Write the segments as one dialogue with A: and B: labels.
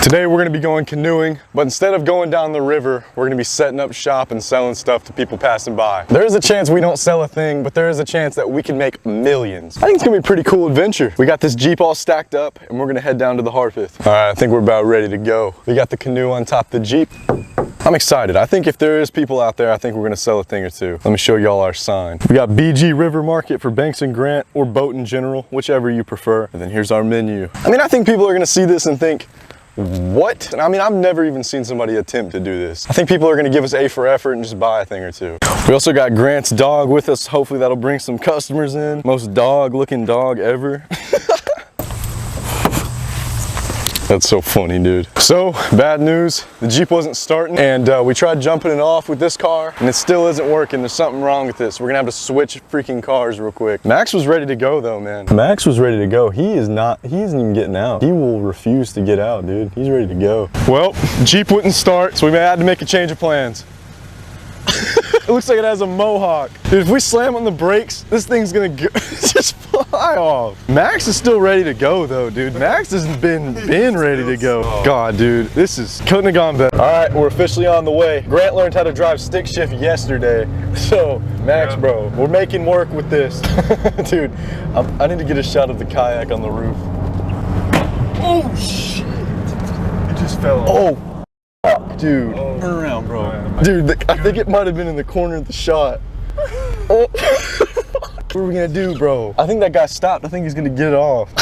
A: Today we're gonna be going canoeing, but instead of going down the river, we're gonna be setting up shop and selling stuff to people passing by. There is a chance we don't sell a thing, but there is a chance that we can make millions. I think it's gonna be a pretty cool adventure. We got this Jeep all stacked up and we're gonna head down to the Harpeth. All right, I think we're about ready to go. We got the canoe on top of the Jeep. I'm excited. I think if there is people out there, I think we're gonna sell a thing or two. Let me show y'all our sign. We got BG River Market for Banks and Grant or boat in general, whichever you prefer. And then here's our menu. I mean, I think people are gonna see this and think, what? I mean, I've never even seen somebody attempt to do this. I think people are gonna give us A for effort and just buy a thing or two. We also got Grant's dog with us. Hopefully that'll bring some customers in. Most dog looking dog ever. That's so funny, dude. So, bad news, the Jeep wasn't starting and we tried jumping it off with this car and it still isn't working. There's something wrong with this. We're gonna have to switch freaking cars real quick. Max was ready to go though, man. Max was ready to go. He isn't even getting out. He will refuse to get out, dude. He's ready to go. Well, Jeep wouldn't start, so we had to make a change of plans. It looks like it has a mohawk. Dude, if we slam on the brakes, this thing's gonna just fly off. Max is still ready to go though, dude. Max has been ready to go. God, dude, this couldn't have gone better. All right, we're officially on the way. Grant learned how to drive stick shift yesterday. So, Max, bro, we're making work with this. Dude, I need to get a shot of the kayak on the roof. Oh, shit. It just fell off. Oh. Dude, turn around, bro. Dude, I think it might have been in the corner of the shot. Oh. What are we gonna do, bro? I think that guy stopped. I think he's gonna get it off.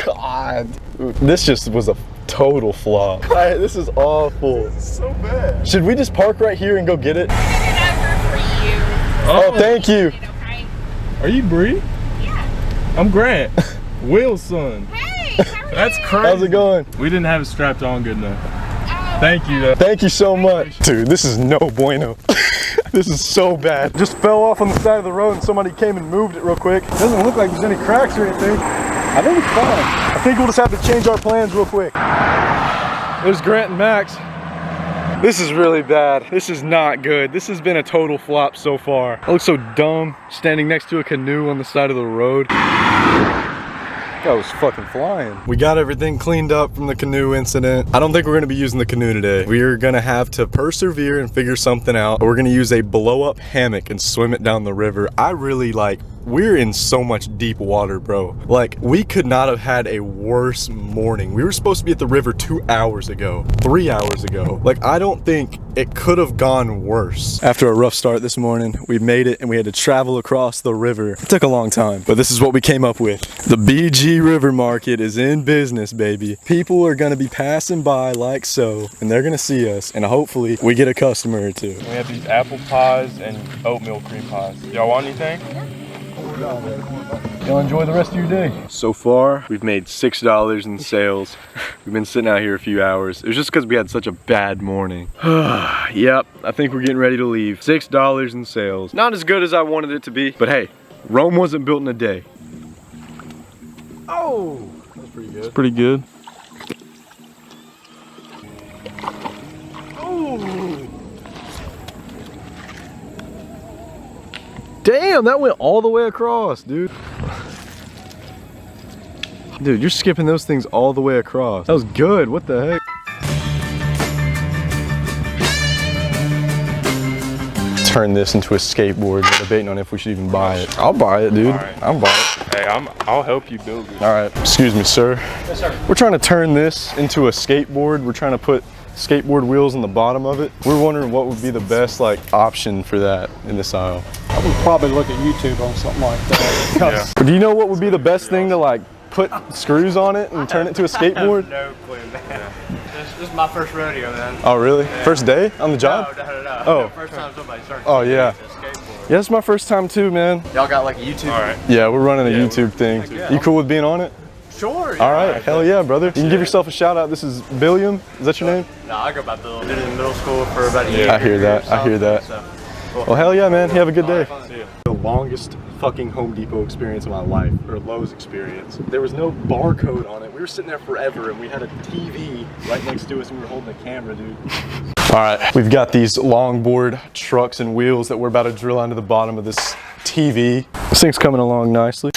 A: God, dude, this just was a total flop. This is awful. This is so bad. Should we just park right here and go get it? Oh, thank you.
B: Are you Bree?
A: Yeah.
B: I'm Grant. Will's son.
C: Hey,
B: that's crazy.
A: How's it going?
B: We didn't have it strapped on good enough. Thank you though.
A: Thank you so much. Dude, this is no bueno. This is so bad. Just fell off on the side of the road and somebody came and moved it real quick. It doesn't look like there's any cracks or anything. I think it's fine. I think we'll just have to change our plans real quick. There's Grant and Max. This is really bad. This is not good. This has been a total flop so far. I look so dumb standing next to a canoe on the side of the road. I was fucking flying. We got everything cleaned up from the canoe incident. I don't think we're gonna be using the canoe today. We're gonna have to persevere and figure something out. We're gonna use a blow up hammock and swim it down the river. We're in so much deep water, bro. Like, we could not have had a worse morning. We were supposed to be at the river 2 hours ago, 3 hours ago. Like, I don't think it could have gone worse. After a rough start this morning, we made it and we had to travel across the river. It took a long time, but this is what we came up with. The BG River Market is in business, baby. People are gonna be passing by like so, and they're gonna see us, and hopefully we get a customer or two.
B: We have these apple pies and oatmeal cream pies. Y'all want anything?
A: Y'all enjoy the rest of your day. So far, we've made $6 in sales. We've been sitting out here a few hours. It was just because we had such a bad morning. Yep, I think we're getting ready to leave. $6 in sales. Not as good as I wanted it to be, but hey, Rome wasn't built in a day. Oh, that's pretty good.
B: It's pretty good.
A: Oh. Damn, that went all the way across, dude. Dude, you're skipping those things all the way across. That was good, what the heck? Turn this into a skateboard. We're debating on if we should even buy it. I'll buy it, dude.
B: Right.
A: I'll buy it.
B: Hey, I'll help you build it.
A: All right, excuse me, sir. Yes, sir. We're trying to turn this into a skateboard. We're trying to put skateboard wheels in the bottom of it. We're wondering what would be the best option for that in this aisle.
D: I would probably look at YouTube on something like that.
A: Yeah. Do you know what would be the best thing to put screws on it and turn it to a skateboard?
E: No clue, man. This is my first rodeo, man.
A: Oh, really?
E: Yeah.
A: First day on the job?
E: No.
A: Oh.
E: First time somebody started
A: Oh, yeah.
E: a skateboard.
A: Yeah, it's my first time too, man.
E: Y'all got like a YouTube?
B: All right.
A: Yeah, we're running a YouTube thing.
E: Yeah.
A: You cool with being on it?
E: Sure.
A: All right, hell yeah, brother. You can give yourself a shout out. This is Billiam. Is that your name?
E: No, I go by Bill. Did it in middle school for about a year.
A: I hear that. I hear that.
E: So,
A: Well, hell yeah, man. You have a good day.
B: See ya.
A: The longest fucking Home Depot experience of my life, or Lowe's experience. There was no barcode on it. We were sitting there forever, and we had a TV right next to us, and we were holding a camera, dude. All right, we've got these longboard trucks and wheels that we're about to drill onto the bottom of this TV. This thing's coming along nicely.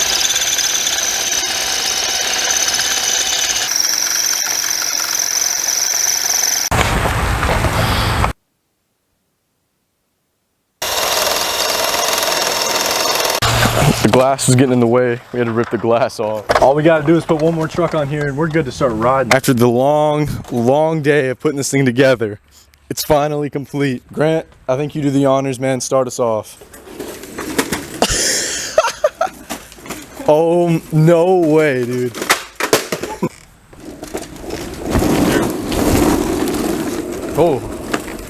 A: glass was getting in the way. We had to rip the glass off. All we gotta do is put one more truck on here and we're good to start riding. After the long day of putting this thing together, it's finally complete. Grant, I think you do the honors, man. Start us off. Oh, no way, dude. Oh.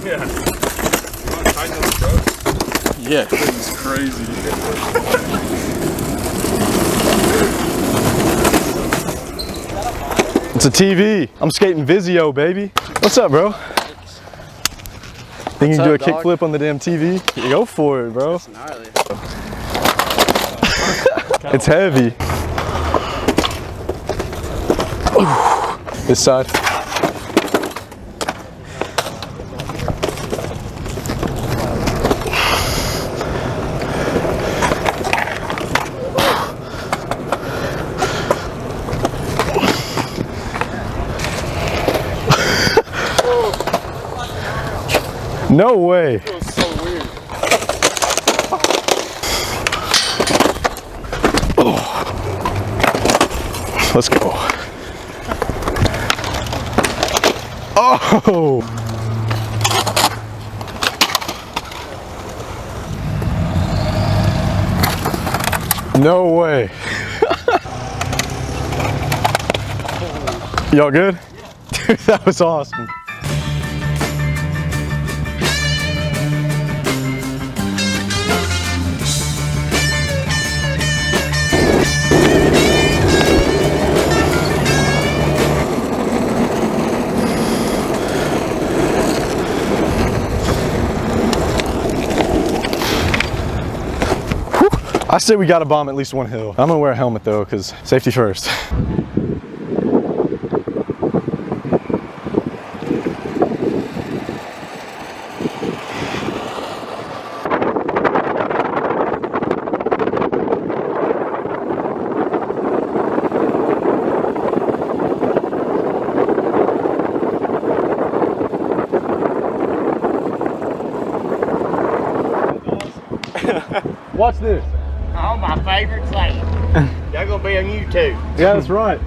B: Yeah.
A: Yeah.
B: This is crazy.
A: It's a TV. I'm skating Vizio, baby. What's up, bro? Think you can do a kickflip on the damn TV? Yeah, go for it, bro.
E: It's gnarly.
A: It's heavy. This side. No way.
B: It feels so weird.
A: Let's go. Oh! No way. Y'all good? Dude, that was awesome. I say we gotta bomb at least one hill. I'm gonna wear a helmet though, because safety first. Watch this.
E: Oh, my favorite thing. Y'all gonna be on YouTube.
A: Yeah, that's right.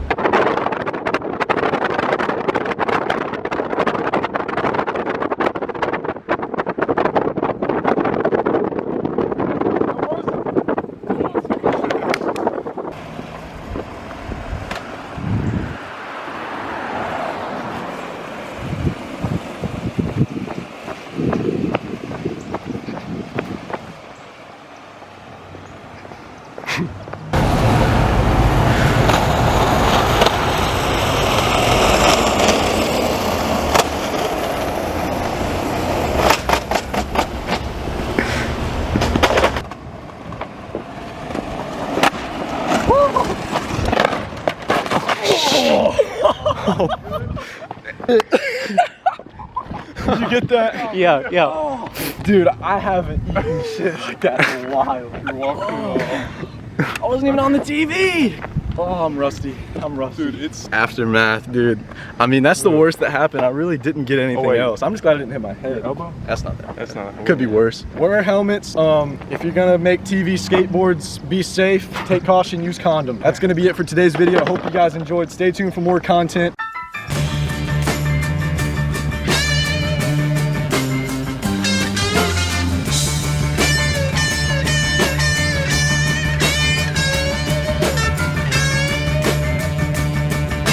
A: Did you get that?
D: Yeah, yeah.
A: Dude, I haven't eaten shit like that in a while.
B: You're walking.
A: I wasn't even on the TV. Oh, I'm rusty. I'm rusty.
B: Dude, it's
A: Aftermath, dude. I mean, that's the worst that happened. I really didn't get anything
B: wait.
A: else. I'm just glad I didn't hit my head.
B: elbow.
A: That's not that.
B: That's not.
A: Could be worse. Wear helmets. If you're gonna make TV skateboards, be safe, take caution, use condom. That's gonna be it for today's video. I hope you guys enjoyed. Stay tuned for more content.